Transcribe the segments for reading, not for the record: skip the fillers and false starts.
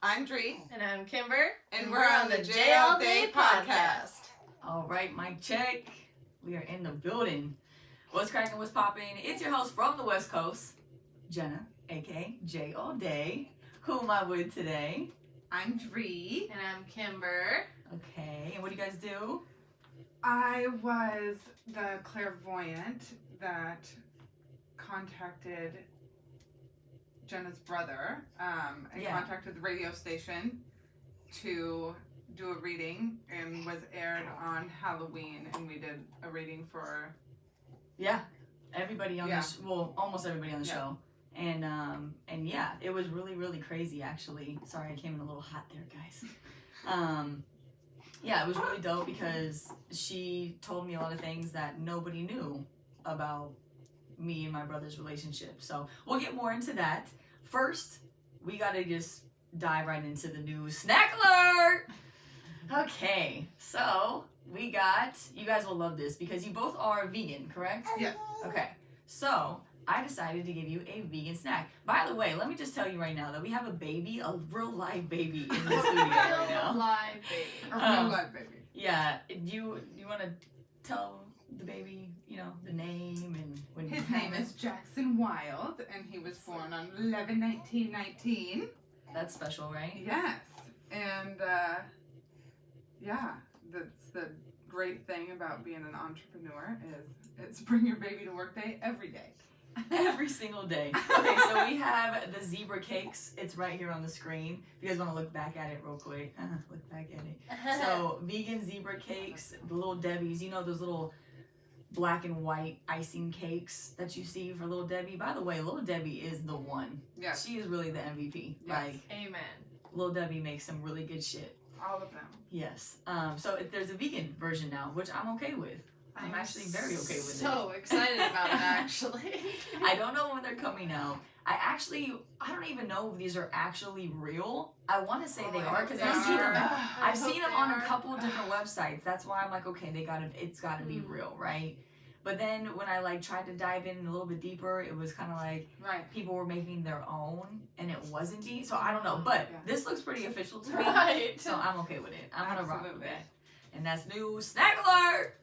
I'm Drie. And I'm Kimber. And we're on the J All Day podcast. All right, mic check. We are in the building. What's cracking, what's popping? It's your host from the West Coast, Jenna, aka J All Day. Who am I with today? I'm Drie. And I'm Kimber. Okay, and what do you guys do? I was the clairvoyant that contacted Jenna's brother and contacted the radio station to do a reading, and was aired on Halloween, and we did a reading for everybody on the almost everybody on the show. And yeah, it was really crazy actually. Sorry, I came in a little hot there, guys. Yeah, it was really dope because she told me a lot of things that nobody knew about me and my brother's relationship. So we'll get more into that. First, we gotta just dive right into the news. Snack alert! Okay, so we got, you guys will love this because you both are vegan, correct? Yes. Okay, so I decided to give you a vegan snack. By the way, let me just tell you right now that we have a baby, a real live baby in the studio right now. Live baby. A real live baby. Yeah, you want to tell the baby, the name and when His name is Jackson Wild, and he was born on 11/19/19. That's special, right? Yes, and that's the great thing about being an entrepreneur is it's bring your baby to work day every day. Every single day. Okay, so we have the zebra cakes. It's right here on the screen. If you guys want to look back at it real quick. Look back at it. So, vegan zebra cakes, the little Debbie's. You know those little black and white icing cakes that you see for Little Debbie? By the way, Little Debbie is the one. Yeah. She is really the MVP. Yes. Like, Amen. Little Debbie makes some really good shit. All of them. Yes. So there's a vegan version now, which I'm okay with. I'm actually very okay with it. So excited about it, actually. I don't know when they're coming out. I don't even know if these are actually real. I want to say they are because I've seen them. I've seen them on a couple of different websites. That's why I'm like, okay, it's got to be real, right? But then when I tried to dive in a little bit deeper, it was kind of like people were making their own, and it wasn't deep. So I don't know, but this looks pretty official to me. Right. So I'm okay with it. I'm gonna rock with it. And that's new snack alert.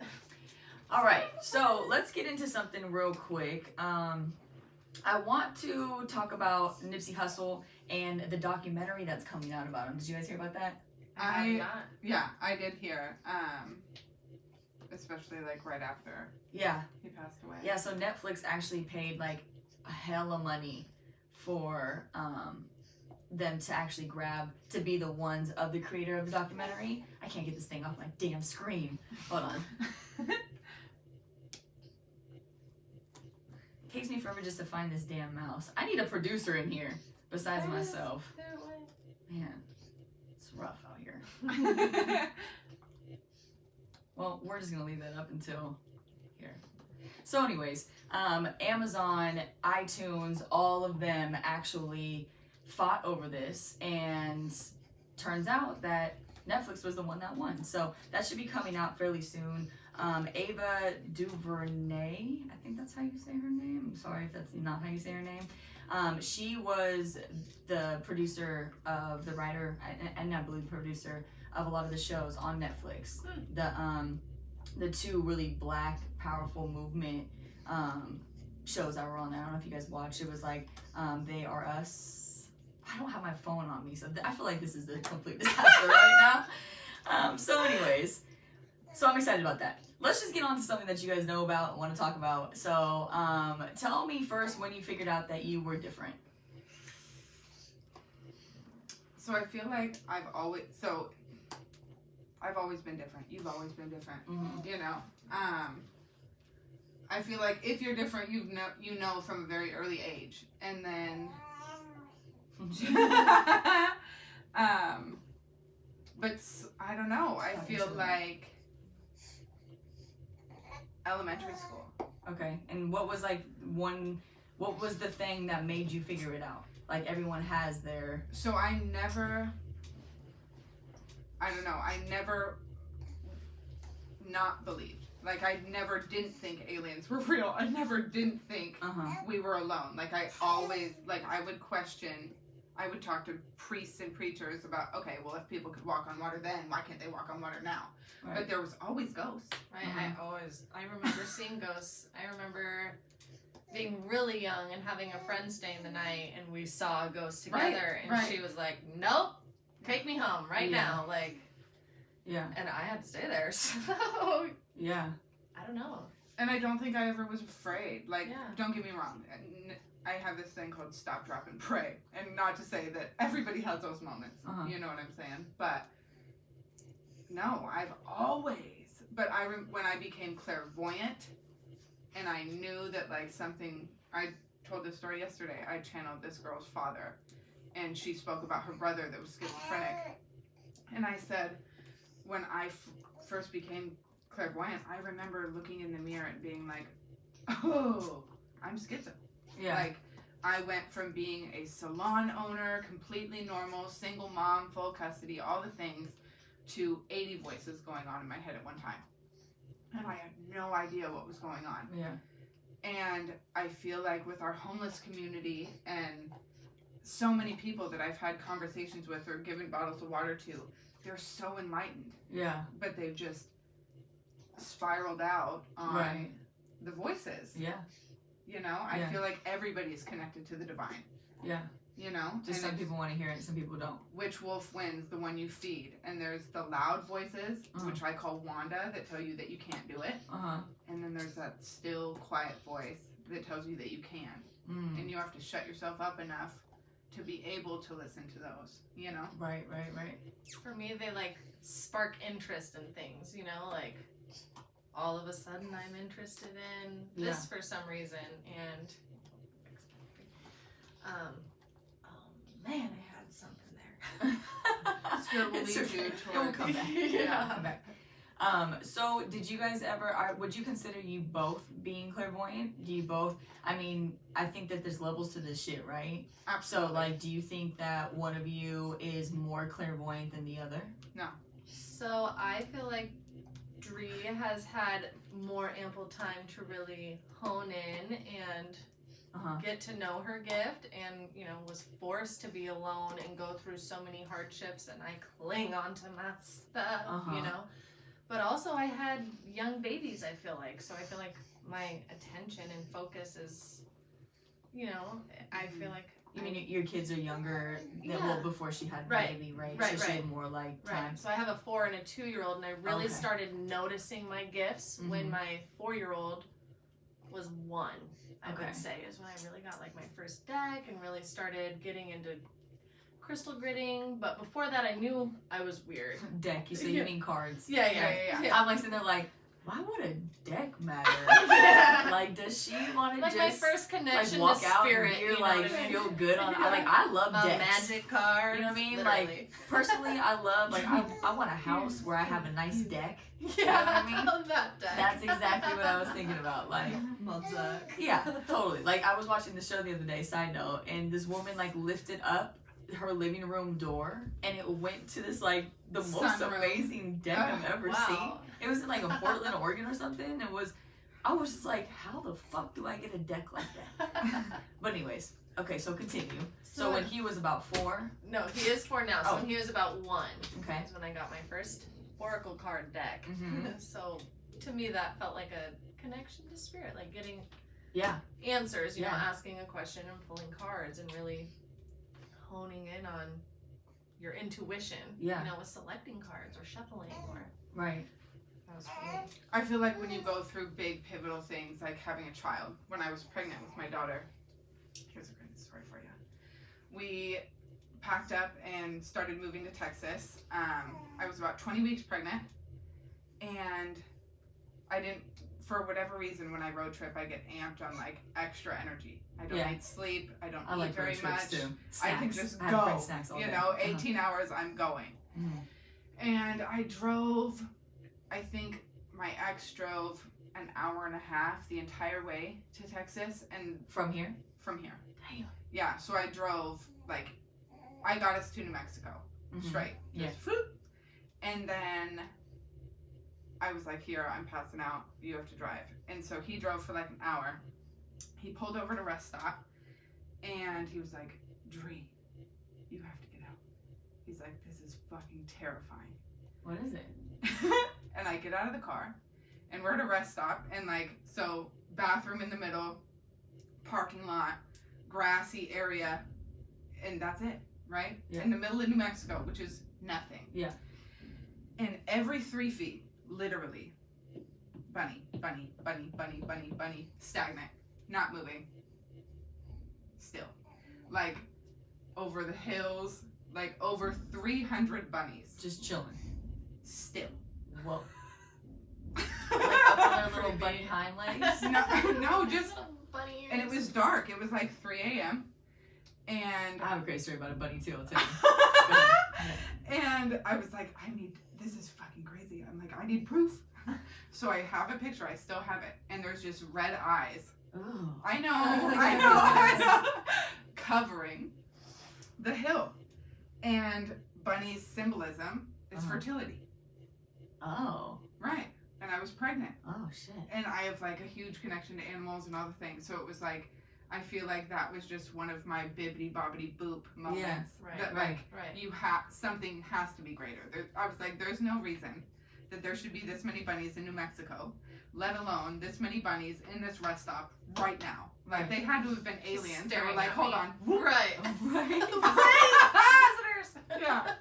All right, so let's get into something real quick. I want to talk about Nipsey Hussle and the documentary that's coming out about him. Did you guys hear about that? I did hear. Especially right after he passed away. Yeah, so Netflix actually paid a hell of money for them to actually to be the ones of the creator of the documentary. I can't get this thing off my damn screen. Hold on. It takes me forever just to find this damn mouse. I need a producer in here besides myself. Man, it's rough out here. Well, we're just gonna leave that up until here. So anyways, Amazon, iTunes, all of them actually fought over this, and turns out that Netflix was the one that won. So that should be coming out fairly soon. Ava DuVernay, I think that's how you say her name. I'm sorry if that's not how you say her name. She was the producer of the writer, and I believe producer of a lot of the shows on Netflix. The two really black, powerful movement shows that were on there. I don't know if you guys watched. It was They Are Us. I don't have my phone on me, so I feel like this is a complete disaster right now. So anyways, so I'm excited about that. Let's just get on to something that you guys know about and want to talk about. So tell me first when you figured out that you were different. So I feel like I've always been different. You've always been different. Mm-hmm. I feel like if you're different, you know from a very early age, and then. But I don't know. I feel like elementary school. Okay, and what was what was the thing that made you figure it out? Everyone has their. So I never not believed. I never didn't think aliens were real. I never didn't think we were alone. I always, I would question I would talk to priests and preachers about, okay, well, if people could walk on water then, why can't they walk on water now? Right. But there was always ghosts. I remember seeing ghosts. I remember being really young and having a friend staying the night, and we saw a ghost together, and she was like, nope, take me home now, like, and I had to stay there, so, I don't know. And I don't think I ever was afraid. Like, don't get me wrong, I have this thing called stop, drop, and pray, and not to say that everybody has those moments, you know what I'm saying, but no, I've always, but when I became clairvoyant, and I knew that, like, something, I told this story yesterday, I channeled this girl's father, and she spoke about her brother that was schizophrenic, and I said, when I first became clairvoyant, I remember looking in the mirror and being like, oh, I'm schizo. Like, I went from being a salon owner, completely normal, single mom, full custody, all the things, to 80 voices going on in my head at one time. And I had no idea what was going on. And I feel like with our homeless community and so many people that I've had conversations with or given bottles of water to, they're so enlightened. But they've just spiraled out on the voices. You know, I feel like everybody is connected to the divine. You know? Just some people want to hear it, some people don't. Which wolf wins? The one you feed. And there's the loud voices, which I call Wanda, that tell you that you can't do it. And then there's that still, quiet voice that tells you that you can. And you have to shut yourself up enough to be able to listen to those, you know? Right. For me, they, like, spark interest in things, you know, like, all of a sudden I'm interested in this for some reason, and oh man, I had something there. Spirit will lead you toward. Come back. So did you guys ever, would you consider you both being clairvoyant? Do you both, I mean, I think that there's levels to this shit, right? Absolutely. So, like, do you think that one of you is more clairvoyant than the other? No. So I feel like Drie has had more ample time to really hone in and get to know her gift, and, you know, was forced to be alone and go through so many hardships, and I cling onto my stuff, you know. But also I had young babies, I feel like, so I feel like my attention and focus is, you know, I feel like. You mean your kids are younger than, well, before she had the baby, right? So she had more, like, time. Right, so I have a 4 and a 2-year-old, and I really started noticing my gifts when my 4-year-old was 1, I would say, is when I really got, like, my first deck and really started getting into crystal gridding. But before that, I knew I was weird. Deck, you say you mean cards. Yeah. I'm, like, sitting there, like, why would a deck matter? Like, does she want to like just, my first connection like, walk to out spirit, and be, you know like, what I mean? feel good on, I love a decks. magic card. You know what I mean? Literally. Like, personally, I love, like, I want a house where I have a nice deck. Yeah, You know what I mean? I love that deck. That's exactly what I was thinking about. Like, yeah, totally. Like, I was watching the show the other day, side note, and this woman, like, lifted up her living room door, and it went to this, like, the most Sunroom. amazing deck I've ever seen. It was in, like, a Portland, Oregon or something. I was just like, how the fuck do I get a deck like that? But anyways, okay, so continue. So when he was about 4? No, he is 4 now. So when he was about 1, okay, is when I got my first oracle card deck. Mm-hmm. So to me, that felt like a connection to spirit, like getting answers. You know, asking a question and pulling cards and really honing in on your intuition. You know, with selecting cards or shuffling or right. That was for me. I feel like when you go through big pivotal things, like having a child, when I was pregnant with my daughter, here's a great story for you. We packed up and started moving to Texas. I was about 20 weeks pregnant, and I didn't, for whatever reason, when I road trip, I get amped on, like, extra energy. I don't need sleep. I don't eat like very much. Too. I can just I go. Snacks all you day. know, 18 hours, I'm going. And I drove, I think my ex drove an hour and a half the entire way to Texas. And from here? From here. Damn. Yeah, so I drove, like, I got us to New Mexico, straight. Just whoop. And then I was like, here, I'm passing out. You have to drive. And so he drove for like an hour. He pulled over to a rest stop, and he was like, Drie, you have to get out. He's like, this is fucking terrifying. What is it? And I get out of the car, and we're at a rest stop, and so bathroom in the middle, parking lot, grassy area, and that's it, right? Yeah. In the middle of New Mexico, which is nothing. Yeah. And every 3 feet, literally, bunny, bunny, bunny, bunny, bunny, bunny, stagnant, not moving, still. Over the hills, over 300 bunnies. Just chilling. Still. Whoa. Up on their little bunny hind legs? No, just, Bunny and it was dark. It was 3 a.m. And I have a great story about a bunny too, I'll tell you. and I was like, this is fucking crazy. I'm like, I need proof. So I have a picture. I still have it. And there's just red eyes. Ooh. I know. Covering the hill. And bunny's symbolism is fertility. Oh. Right. And I was pregnant. Oh, shit. And I have a huge connection to animals and other things. So it was I feel like that was just one of my bibbity bobbity boop moments. Yeah, That right. you have, something has to be greater. I was like, there's no reason that there should be this many bunnies in New Mexico, let alone this many bunnies in this rest stop right now. They had to have been aliens. They were Staring like, at hold me. on. Right. Visitors! Yeah.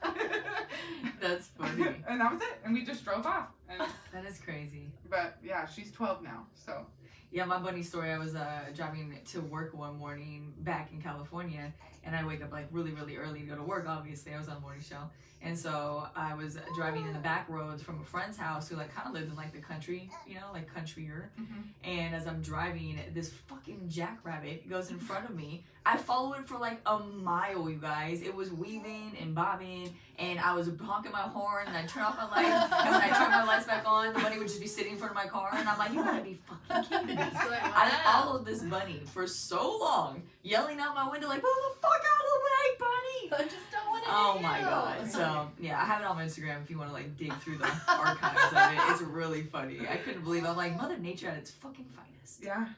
That's funny. And that was it. And we just drove off. And, That is crazy. but yeah, she's 12 now, so. Yeah, my bunny story, I was driving to work one morning back in California, and I wake up really, really early to go to work, obviously. I was on a morning show. And so I was driving in the back roads from a friend's house who kind of lived in the country, countryer. Mm-hmm. And as I'm driving, this fucking jackrabbit goes in front of me. I followed it for a mile, you guys. It was weaving and bobbing, and I was honking my horn, and I turned off my lights, and when I turned my lights back on, the bunny would just be sitting in front of my car, and I'm like, you gotta be fucking kidding me. I followed this bunny for so long, yelling out my window move the fuck out of the way, bunny! I just don't want to. Oh my god. So, yeah, I have it on my Instagram if you want to dig through the archives of it. It's really funny. I couldn't believe it. I'm like, Mother Nature at its fucking finest. Yeah.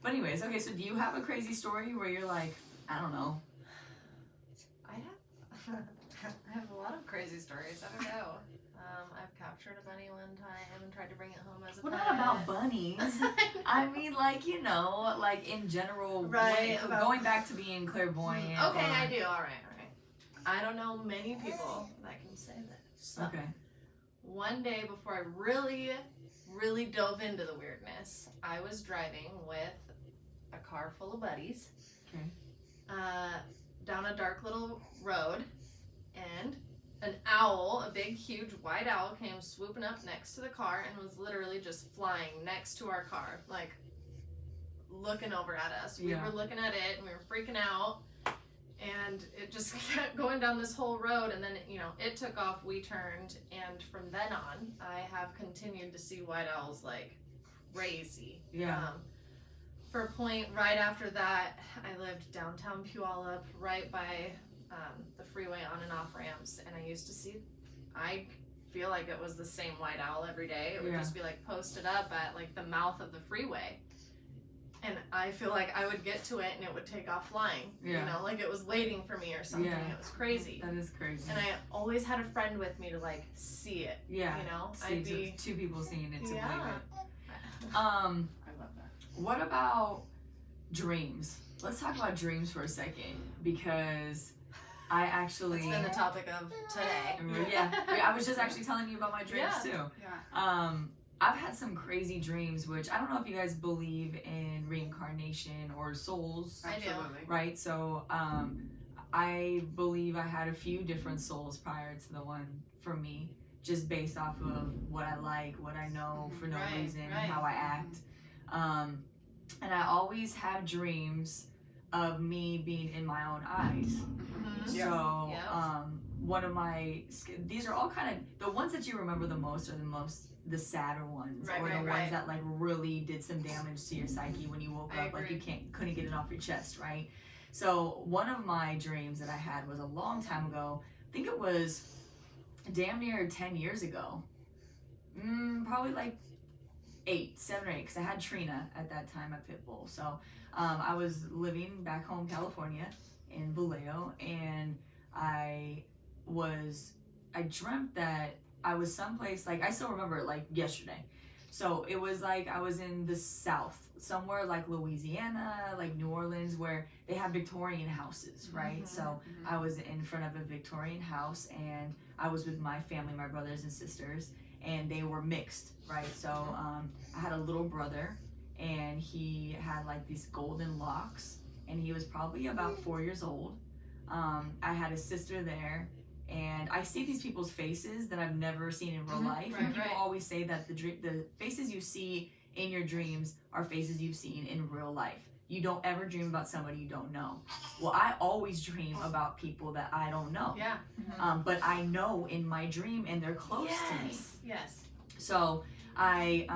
But anyways, okay, so do you have a crazy story where you're I don't know. I have a lot of crazy stories. I don't know. I've captured a bunny one time and tried to bring it home as a Well, pet. not about bunnies. I mean, in general, Right, about- going back to being clairvoyant. Okay, or- I do. All right. I don't know many people that can say that. So, Okay. one day before I really, really dove into the weirdness, I was driving with a car full of buddies. Okay. Down a dark little road, and an owl, a big, huge white owl, came swooping up next to the car and was literally just flying next to our car, looking over at us. We were looking at it, and we were freaking out, and it just kept going down this whole road, and then, it took off, we turned, and from then on, I have continued to see white owls crazy. Yeah. For a point, right after that, I lived downtown Puyallup, right by the freeway on and off ramps, and I used to see, I feel like it was the same white owl every day. It would just be posted up at the mouth of the freeway, and I feel like I would get to it and it would take off flying. It was waiting for me or something. Yeah. It was crazy. That is crazy. And I always had a friend with me to see it. Yeah. I'd be two people seeing it to believe it. I love that. What about dreams? Let's talk about dreams for a second, because I actually... It's been the topic of today. Yeah, I was just actually telling you about my dreams too. Yeah. I've had some crazy dreams, which I don't know if you guys believe in reincarnation or souls. I do. Absolutely. Right? So I believe I had a few different souls prior to the one for me, just based off of what I like, what I know for no reason, how I act. And I always have dreams of me being in my own eyes. Mm-hmm. So one of these are all kind of, the ones that you remember the most are the sadder ones, or the ones that really did some damage to your psyche when you woke up, you couldn't get it off your chest, right? So one of my dreams that I had was a long time ago. I think it was damn near 10 years ago. Probably 7 or 8, because I had Trina at that time at Pitbull. So I was living back home, California, in Vallejo, and I dreamt that I was someplace, like, I still remember it like yesterday. So it was like I was in the South, somewhere like Louisiana, like New Orleans, where they have Victorian houses, right? So I was in front of a Victorian house, and I was with my family, my brothers and sisters, and they were mixed, right? So I had a little brother, and he had like these golden locks, and he was probably about 4 years old. I had a sister there, and I see these people's faces that I've never seen in real life. Right, and people right. always say that the faces you see in your dreams are faces you've seen in real life. You don't ever dream about somebody you don't know. Well, I always dream about people that I don't know. Yeah. But I know in my dream, and they're close to me. Yes. So I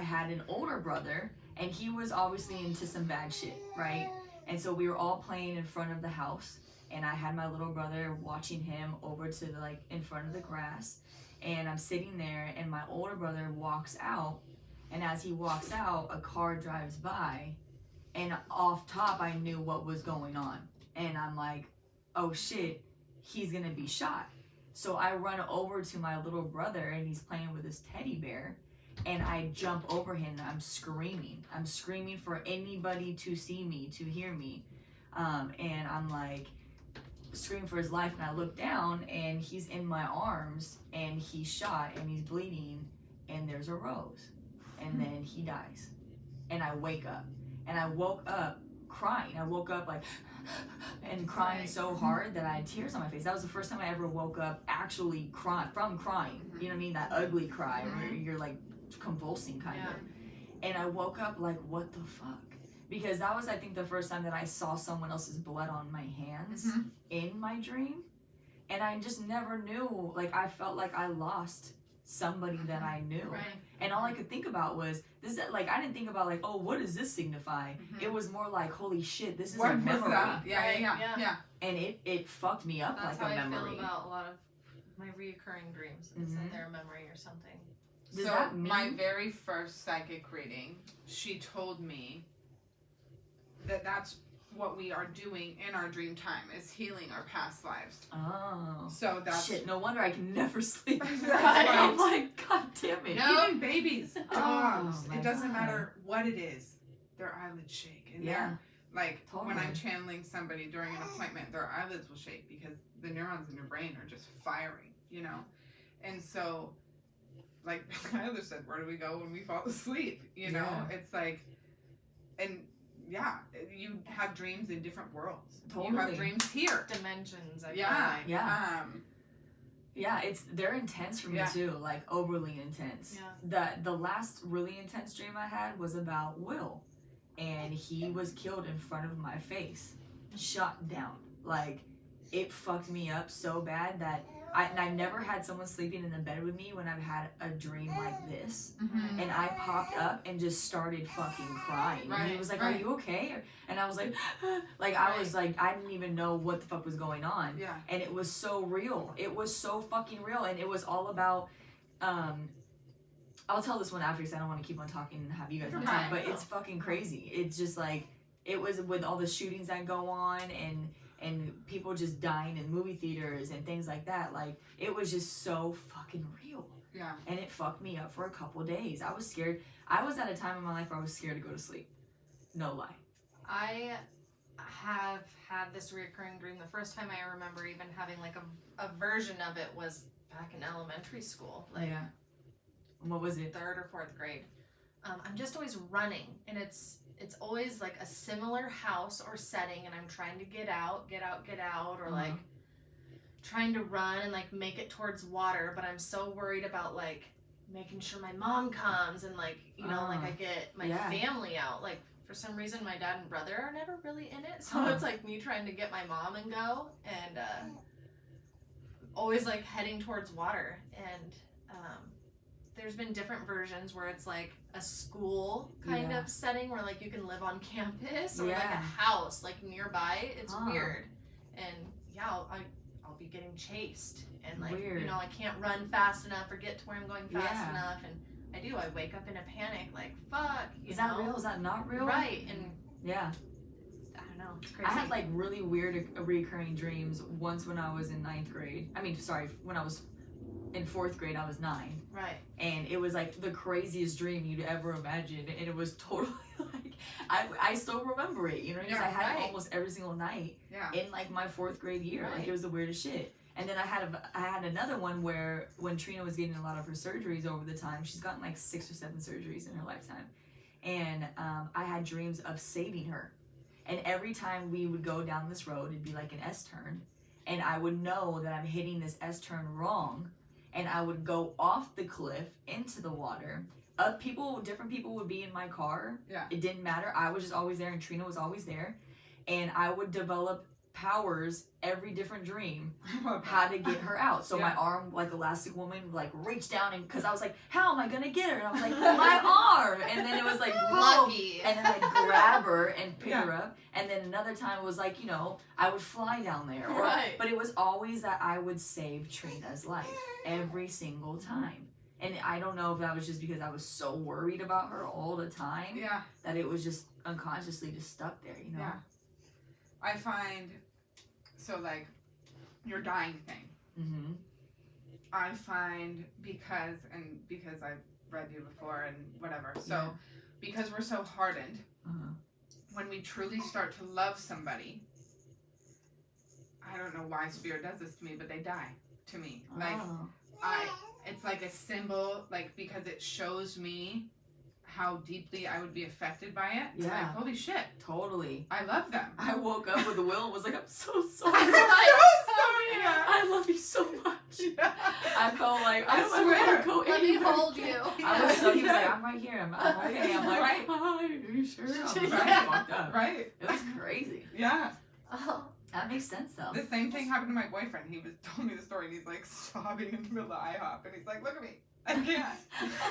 had an older brother, and he was obviously into some bad shit, right? And so we were all playing in front of the house, and I had my little brother watching him over to the, like, in front of the grass, and I'm sitting there, and my older brother walks out, and as he walks out, a car drives by, and off top I knew what was going on, and I'm like, oh shit, he's gonna be shot. So I run over to my little brother, and he's playing with his teddy bear, and I jump over him, and I'm screaming for anybody to see me, to hear me, and I'm like, screaming for his life, and I look down, and he's in my arms, and he's shot, and he's bleeding, and there's a rose, and then he dies, and I wake up, and I woke up crying. I woke up like and crying so hard that I had tears on my face. That was the first time I ever woke up actually crying, from crying, you know what I mean, that ugly cry where you're like convulsing kind of, and I woke up like, what the fuck? Because that was, I think, the first time that I saw someone else's blood on my hands in my dream. And I just never knew, like, I felt like I lost somebody that I knew. Right. And all I could think about was, this, like, I didn't think about, like, oh, what does this signify? It was more like, holy shit, this is a memory. Yeah. And it fucked me up. That's like a how memory. I feel about a lot of my reoccurring dreams, is that they're a memory or something. Does So that mean... my very first psychic reading, she told me that that's what we are doing in our dream time, is healing our past lives. Oh. So that's... Shit, no wonder I can never sleep. Right. I'm like, god damn it. Even babies, dogs, my it doesn't God. matter what it is, their eyelids shake. And they're, like, Totally. when I'm channeling somebody during an appointment, their eyelids will shake because the neurons in your brain are just firing, you know? And so, like Tyler said, where do we go when we fall asleep? You know? It's like, and yeah, you have dreams in different worlds. Totally. You have dreams here. Dimensions, I feel Yeah. like. Yeah. Yeah, they're intense for me too, like overly intense. Yeah. The last really intense dream I had was about Will, and he was killed in front of my face, shot down. Like, it fucked me up so bad that I never had someone sleeping in the bed with me when I've had a dream like this. And I popped up and just started fucking crying. And he was like, are you okay? And I was like, I was like, I didn't even know what the fuck was going on. Yeah. And it was so real. It was so fucking real. And it was all about, I'll tell this one after because I don't want to keep on talking and have you guys on talk, but it's fucking crazy. It's just like, it was with all the shootings that go on and people just dying in movie theaters and things like that. Like, it was just so fucking real. Yeah. And it fucked me up for a couple days. I was scared. I was at a time in my life where I was scared to go to sleep. No lie. I have had this recurring dream. The first time I remember even having like a version of it was back in elementary school. Like, what was it? 3rd or 4th grade. I'm just always running, and it's always like a similar house or setting, and I'm trying to get out, or like trying to run and like make it towards water, but I'm so worried about like making sure my mom comes and like, you know, like I get my family out. Like, for some reason my dad and brother are never really in it, so it's like me trying to get my mom and go, and always like heading towards water. And there's been different versions where it's like a school kind of setting where like you can live on campus, or like a house like nearby. It's weird. And I'll be getting chased, and like, you know, I can't run fast enough or get to where I'm going fast enough, and I wake up in a panic, like, fuck, Is that real? Is that not real? Right. And yeah, I don't know. It's crazy. I had like really weird recurring dreams once when I was in 9th grade. When I was in 4th grade, I was 9. Right. And it was like the craziest dream you'd ever imagine. And it was totally like, I still remember it, you know, because I had it almost every single night in like my 4th grade year. Right. Like it was the weirdest shit. And then I had another one where when Trina was getting a lot of her surgeries over the time, she's gotten like 6 or 7 surgeries in her lifetime. And I had dreams of saving her. And every time we would go down this road, it'd be like an S-turn. And I would know that I'm hitting this S-turn wrong. And I would go off the cliff into the water. Different people would be in my car. Yeah. It didn't matter. I was just always there and Trina was always there. And I would develop powers every different dream how to get her out. So my arm, like Elastic Woman, like reach down and because I was like, how am I gonna get her? And I was like, my arm. And then it was like, lucky. And then I'd grab her and pick her up. And then another time it was like, you know, I would fly down there. But it was always that I would save Trina's life every single time. And I don't know if that was just because I was so worried about her all the time. Yeah. That it was just unconsciously just stuck there, you know? Yeah. I find, so like, your dying thing. Mm-hmm. I find because I've read you before and whatever. So because we're so hardened, when we truly start to love somebody, I don't know why spirit does this to me, but they die to me. Like it's like a symbol, like because it shows me how deeply I would be affected by it. Yeah. Like, holy shit. Totally. I love them. I woke up with a will and was like, I'm so sorry. I'm so sorry. I love you so much. Yeah. I felt like I swear. don't go Let me anywhere. hold you. I was so, he was like, I'm right here. I'm okay. I'm like, Right. hi, are you sure? I'm Right. fucked up. Right. It was crazy. Yeah. Oh. That makes sense though. The same thing happened to my boyfriend. He told me the story and he's like sobbing in the middle of IHOP and he's like, look at me. I can't.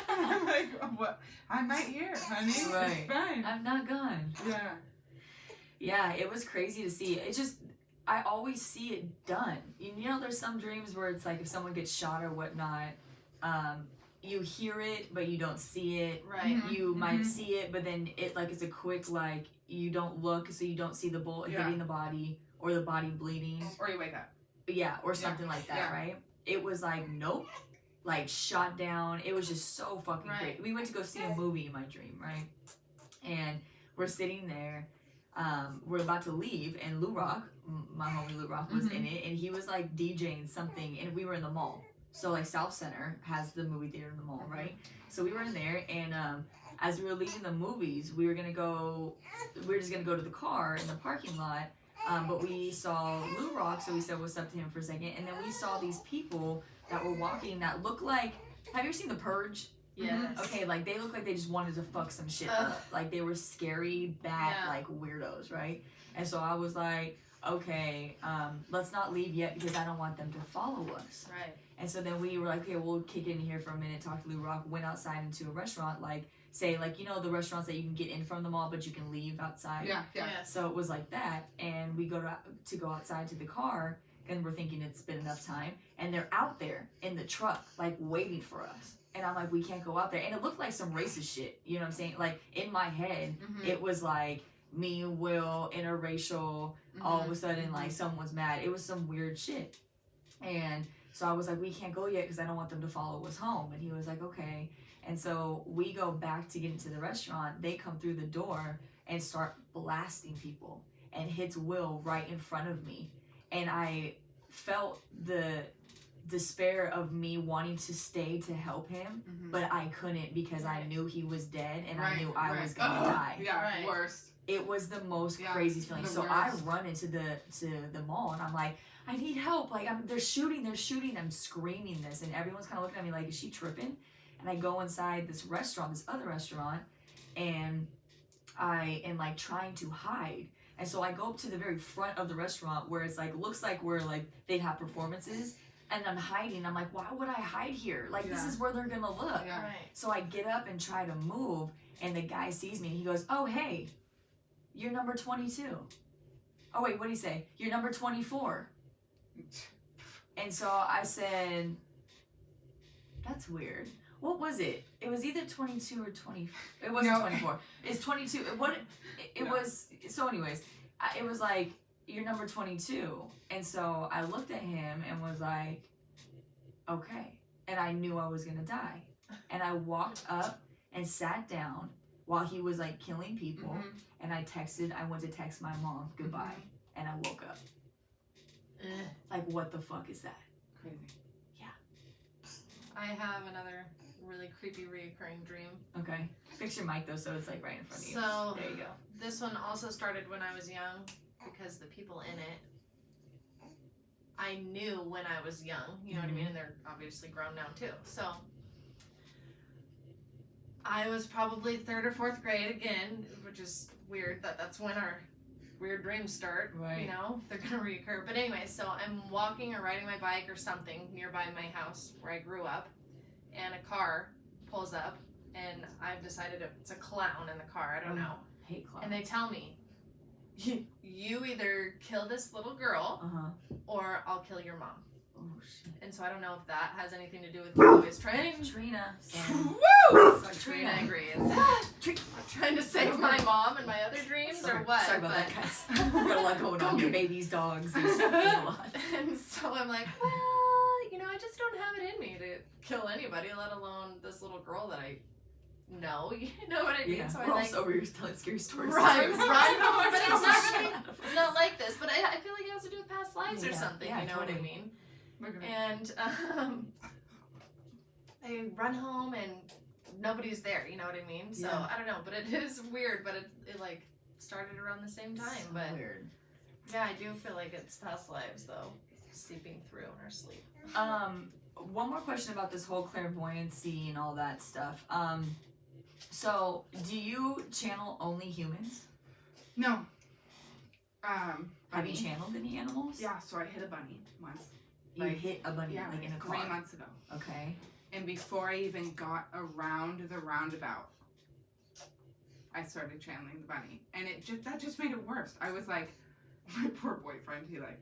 I'm like, what? I'm right here, honey. Right. It's fine. I'm not gone. Yeah. Yeah, it was crazy to see. It just, I always see it done. You know, there's some dreams where it's like if someone gets shot or whatnot, you hear it, but you don't see it. Right. You might see it, but then it's a quick, like, you don't look, so you don't see the bullet hitting the body or the body bleeding. Or you wake up. Yeah, or something like that, right? It was like, nope. Like, shot down. It was just so fucking great. We went to go see a movie in my dream, right? And we're sitting there. We're about to leave, and Lou Rock, my homie Lou Rock, was in it, and he was like DJing something, and we were in the mall. So like South Center has the movie theater in the mall, right? So we were in there, and as we were leaving the movies, we were just gonna go to the car in the parking lot. But we saw Lou Rock, so we said what's up to him for a second, and then we saw these people that were walking that looked like, have you ever seen The Purge? Yes. Okay, like they looked like they just wanted to fuck some shit up. Like they were scary, bad, like weirdos, right? And so I was like, okay, let's not leave yet because I don't want them to follow us. Right. And so then we were like, okay, we'll kick in here for a minute, talk to Lou Rock, went outside into a restaurant, like, say, like, you know, the restaurants that you can get in from the mall, but you can leave outside? Yeah. So it was like that, and we go to go outside to the car, and we're thinking it's been enough time, and they're out there in the truck, like, waiting for us. And I'm like, we can't go out there. And it looked like some racist shit, you know what I'm saying? Like, in my head, it was like, me, Will, interracial, all of a sudden, like, someone's mad. It was some weird shit. And so I was like, we can't go yet because I don't want them to follow us home. And he was like, okay. And so we go back to get into the restaurant. They come through the door and start blasting people and hits Will right in front of me. And I felt the despair of me wanting to stay to help him, but I couldn't because I knew he was dead and I knew I was gonna die. Yeah, worst. It was the most craziest feeling. So I run into the mall and I'm like, I need help. Like, they're shooting. I'm screaming this, and everyone's kind of looking at me like, is she tripping? And I go inside this other restaurant, and I am like trying to hide. And so I go up to the very front of the restaurant where it's like, looks like where like they have performances, and I'm hiding. I'm like, why would I hide here? Like, this is where they're gonna look. Yeah. Right. So I get up and try to move, and the guy sees me, and he goes, oh, hey, you're number 22. Oh, wait, what'd he say? You're number 24. And so I said, that's weird. What was it? It was either 22 or 20. It wasn't 24. It's 22. It was. So anyways, it was like, you're number 22. And so I looked at him and was like, okay. And I knew I was going to die. And I walked up and sat down while he was like killing people. And I went to text my mom goodbye. And I woke up. Like, what the fuck is that? Crazy. Yeah. I have another really creepy reoccurring dream. Okay. Fix your mic though, so it's like right in front of you. So there you go. This one also started when I was young, because the people in it I knew when I was young, you know what I mean? And they're obviously grown now too. So I was probably 3rd or 4th grade again, which is weird that that's when our weird dreams start, Right. you know, they're gonna reoccur. But anyway, so I'm walking or riding my bike or something nearby my house where I grew up, and a car pulls up, and I've decided it's a clown in the car, I don't know. Hate clowns. And they tell me, you either kill this little girl, or I'll kill your mom. Oh shit. And so I don't know if that has anything to do with you always trying. Trina. Woo! Sorry, Trina Trina. agrees. Trying to save my mom and my other dreams, or what? Sorry about that, guys. We've got a lot going on. Your babies, dogs. There's a lot. And so I'm like, well, you know, I just don't have it in me to kill anybody, let alone this little girl that I know. You know what I mean? Yeah. So We're I all like, sober. You're telling scary stories. right. But But it's not really, it's not like this. But I feel like it has to do with past lives or Yeah, something. yeah, You know totally. what I mean? Okay. And I run home and nobody's there. You know what I mean? So Yeah. I don't know, but it is weird. But it like started around the same time. So But weird. yeah, I do feel like it's past lives though, seeping through in our sleep. One more question about this whole clairvoyancy and all that stuff. So do you channel only humans? No. Have Bunny. you channeled any animals? Yeah, so I hit a bunny once. You Like, hit a bunny Yeah, like in a 3 car. months ago. Okay. And before I even got around the roundabout, I started channeling the bunny. And that just made it worse. I was like, my poor boyfriend, he like,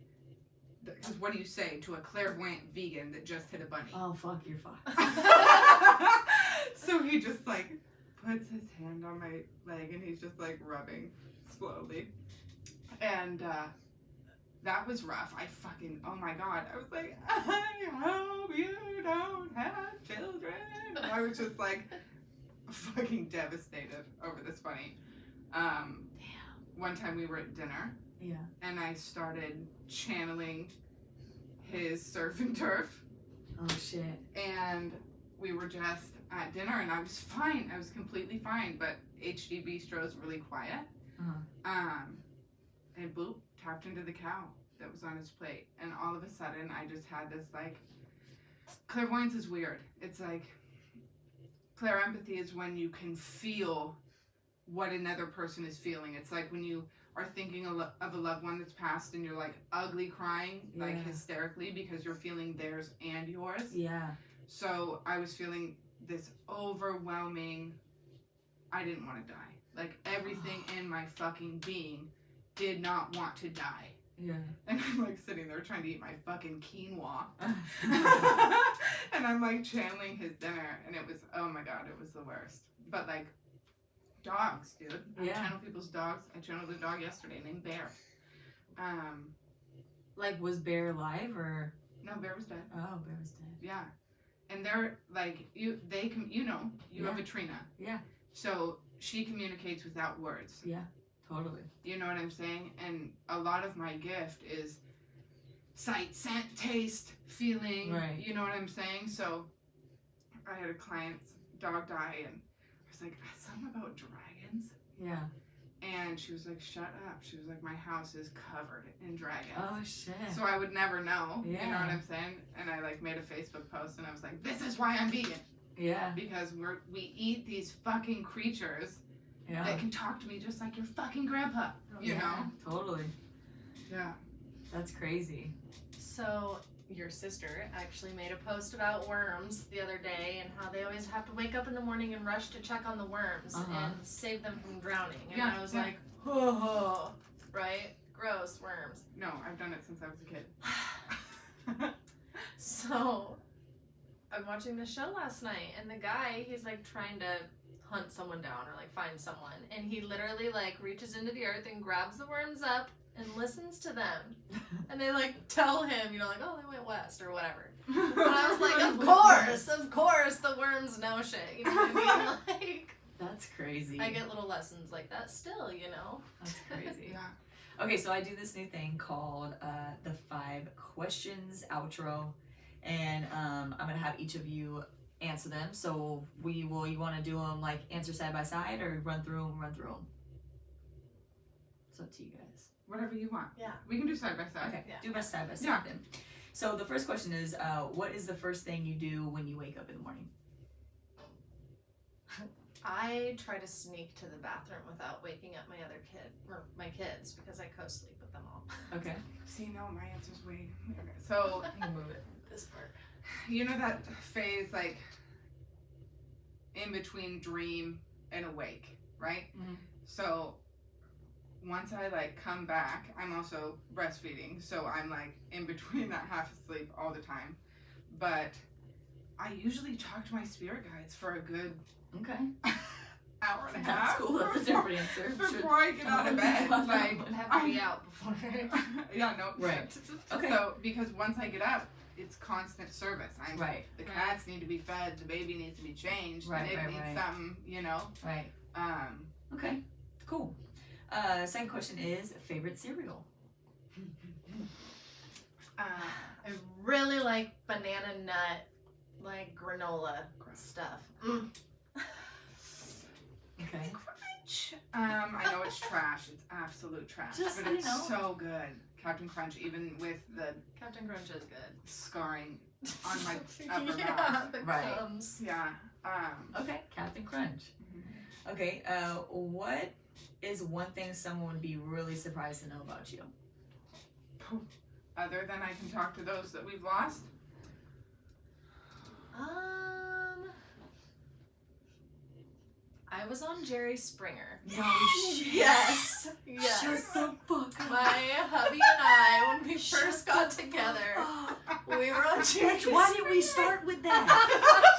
because what do you say to a clairvoyant vegan that just hit a bunny? Oh fuck, you're fucked. So he just like puts his hand on my leg and he's just like rubbing slowly. And that was rough. I fucking, oh my God. I was like, I hope you don't have children. I was just like fucking devastated over this bunny. One time we were at dinner. Yeah. And I started channeling his surf and turf. Oh shit. And we were just at dinner and I was fine. I was completely fine. But HD Bistro is really quiet. And boop, tapped into the cow that was on his plate. And all of a sudden I just had this like, clairvoyance is weird. It's like, clairempathy is when you can feel what another person is feeling. It's like when you are thinking of a loved one that's passed and you're like ugly crying, like Yeah. hysterically because you're feeling theirs and yours. Yeah. So I was feeling this overwhelming, I didn't want to die. Like everything in my fucking being did not want to die. Yeah. And I'm like sitting there trying to eat my fucking quinoa. And I'm like channeling his dinner and it was, oh my God, it was the worst. But like, dogs, dude. I Yeah. channel people's dogs. I channeled a dog yesterday named Bear. Like, was Bear alive or? No, Bear was dead. Oh, Bear was dead. Yeah. And they're like, you have a Trina. Yeah. So she communicates without words. Yeah. Totally. You know what I'm saying? And a lot of my gift is sight, scent, taste, feeling. Right. You know what I'm saying? So I had a client's dog die and I was like, something about dragons. Yeah. And she was like, shut up. She was like, my house is covered in dragons. Oh shit. So I would never know. You know Yeah. what I'm saying? And I like made a Facebook post and I was like, this is why I'm vegan. Yeah. Because we eat these fucking creatures Yeah. that can talk to me just like your fucking grandpa. You know? Totally. Yeah. That's crazy. So your sister actually made a post about worms the other day and how they always have to wake up in the morning and rush to check on the worms and save them from drowning. And Yeah, I was yeah. like, oh, right? Gross, worms. No, I've done it since I was a kid. So I'm watching the show last night and the guy, he's like trying to hunt someone down or like find someone, and he literally like reaches into the earth and grabs the worms up and listens to them, and they like tell him, you know, like, oh, they went west or whatever. And I was like, of course, the worms know shit. You know what I mean? Like, that's crazy. I get little lessons like that still, you know. That's crazy. Yeah. Okay, so I do this new thing called the 5 questions outro, and I'm gonna have each of you answer them. So you want to do them like answer side by side or run through them? It's up to you guys. Whatever you want. Yeah. We can do side by side. Okay, Yeah. do best side by side Yeah. then. So the first question is, what is the first thing you do when you wake up in the morning? I try to sneak to the bathroom without waking up my kids, because I co-sleep with them all. Okay. See, no, my answer's way. Okay. So, You can move it. This part. you know that phase, like, in between dream and awake, right? Mhm. So, once I, like, come back, I'm also breastfeeding, so I'm, like, in between that half asleep all the time. But I usually talk to my spirit guides for a good Okay. hour and a That's half. cool. That's a different answer. Before I get out of bed. Like, I have to be out before. yeah, no. Right. Okay. So, because once I get up, it's constant service. Right. The cats need to be fed, the baby needs to be changed, Right, and it right, needs right. something, you know. Right. Okay. Cool. Second question is favorite cereal. I really like banana nut, like granola stuff. Mm. Okay. Crunch. I know it's trash. It's absolute trash, Just, but I it's know. so good. Captain Crunch, even with the Captain Crunch is good. scarring on my upper yeah, mouth. the Right. crumbs. Yeah. Okay. Captain Crunch. Okay. What is one thing someone would be really surprised to know about you? Other than I can talk to those that we've lost. I was on Jerry Springer. No shit. Yes. Yes. Shut the fuck up. My hubby and I, when we first got together, we were on Jerry Why Springer. didn't we start with that?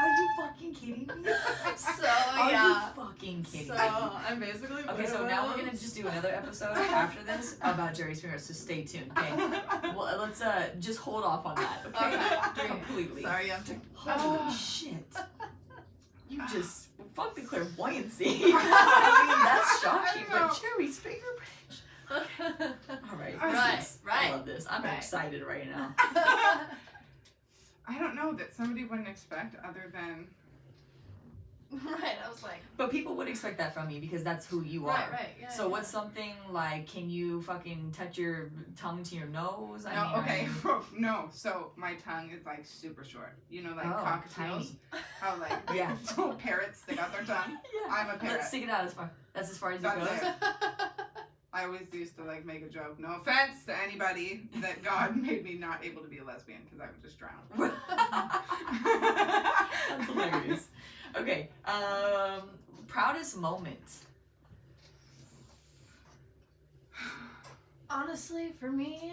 Are you fucking kidding me? So, Are yeah. you fucking kidding So, me? I'm basically Okay, so now we're gonna just do another episode after this about Jerry Springer, so stay tuned, okay? Well, let's just hold off on that, okay? Okay. Completely. Sorry, I'm Holy shit. You just fuck the clairvoyancy. I mean, that's shocking, I know. but Jerry Springer. All right, Right, this is- right. I love this. I'm Right. excited right now. I don't know that somebody wouldn't expect other than Right, I was like, But people would expect that from you because that's who you right, are. right, yeah. So what's something like, can you fucking touch your tongue to your nose? no, are okay, you- no. So my tongue is like super short. You know, like Oh, cockatiels. tiny. How like Yeah. little parrots stick out their tongue. Yeah. I'm a parrot. Let's stick it out as far. That's as far as it That's goes. it. I always used to like make a joke. No offense to anybody that God made me not able to be a lesbian because I would just drown. That's hilarious. Okay. Proudest moment. Honestly, for me,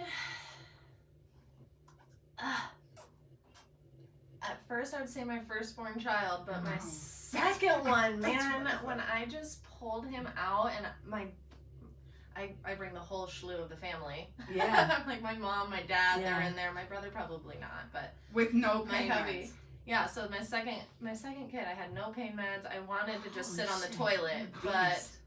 at first I would say my firstborn child, but my Wow. second one, That's man, really when I just pulled him out and I bring the whole slew of the family. Yeah. Like my mom, my dad, Yeah. they're in there. My brother probably not, but With no my pain hubby. meds. Yeah, so my second kid, I had no pain meds. I wanted to just sit on the Shit. toilet, but Beast.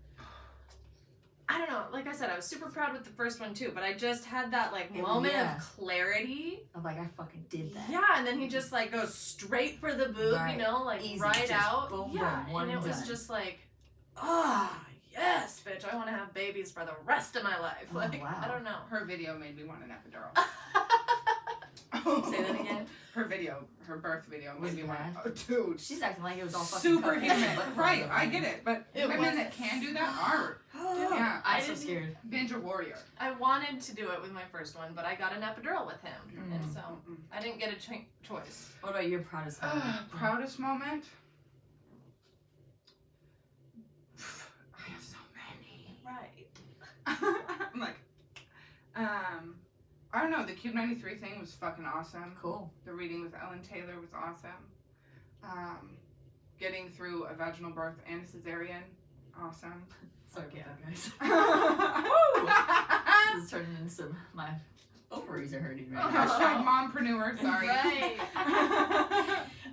I don't know. Like I said, I was super proud with the first one too, but I just had that like It- moment yeah. of clarity. I'm like, I fucking did that. Yeah, and then he just like goes straight for the boob, Right. you know, like Easy, right just out. boom, yeah, boom, one and it and was done. just like, yes, bitch, I want to have babies for the rest of my life. Oh, Like, wow. I don't know. Her video made me want an epidural. Say that again. Her video, her birth video Was made me want. bad? Oh, dude. She's acting like it was all fucking Superhuman. cupcakes and butterflies Right, over I there. get it. But It women was- that can do that are. Yeah. I'm I so didn't- scared. Ninja warrior. I wanted to do it with my first one, but I got an epidural with him, and Mm. so I didn't get a choice. What about your proudest moment? Proudest moment? I have so many. Right. I'm like, I don't know. The Cube 93 thing was fucking awesome. Cool. The reading with Ellen Taylor was awesome. getting through a vaginal birth and a cesarean. Awesome. Sorry about that, guys. Hashtag This is turning into some. My ovaries are hurting right now. mompreneur, sorry. Right.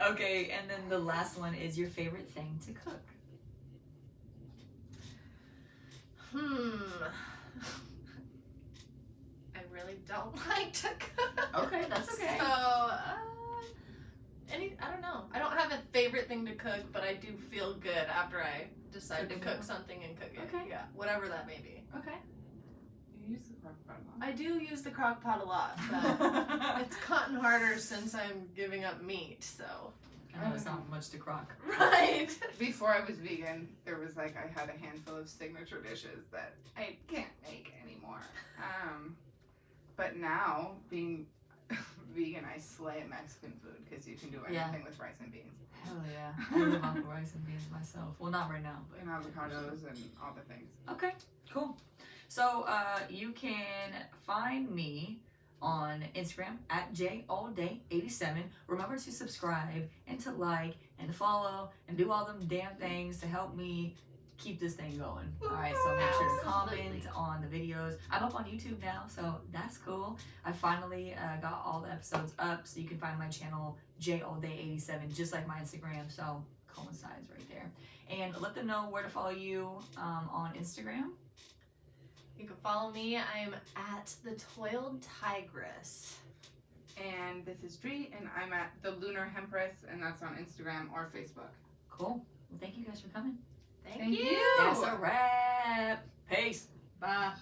Okay, and then the last one is your favorite thing to cook. I really don't like to cook. Okay, that's okay. So, I don't know. I don't have a favorite thing to cook, but I do feel good after I decide to cook something and cook it. Okay. Yeah, whatever that may be. Okay. You use the crock pot a lot. I do use the crock pot a lot, but it's gotten harder since I'm giving up meat, so. I know it's not much to crock. Right. Before I was vegan, there was like I had a handful of signature dishes that I can't make anymore. But now being vegan, I slay Mexican food because you can do anything with rice and beans Hell yeah. I live off of rice and beans myself. Well, not right now, but. and avocados and all the things. Okay, cool. So you can find me on Instagram at JAllDay87. Remember to subscribe and to like and to follow and do all them damn things to help me keep this thing going. Alright, so make sure to comment on the videos. I'm up on YouTube now, so that's cool. I finally got all the episodes up, so you can find my channel JAllDay87 just like my Instagram, so coincides right there. And let them know where to follow you on Instagram. You can follow me. I'm at the Toiled Tigress. And this is Drie, and I'm at the Lunar Hempress, and that's on Instagram or Facebook. Cool. Well, thank you guys for coming. Thank you. That's a wrap. Peace. Bye.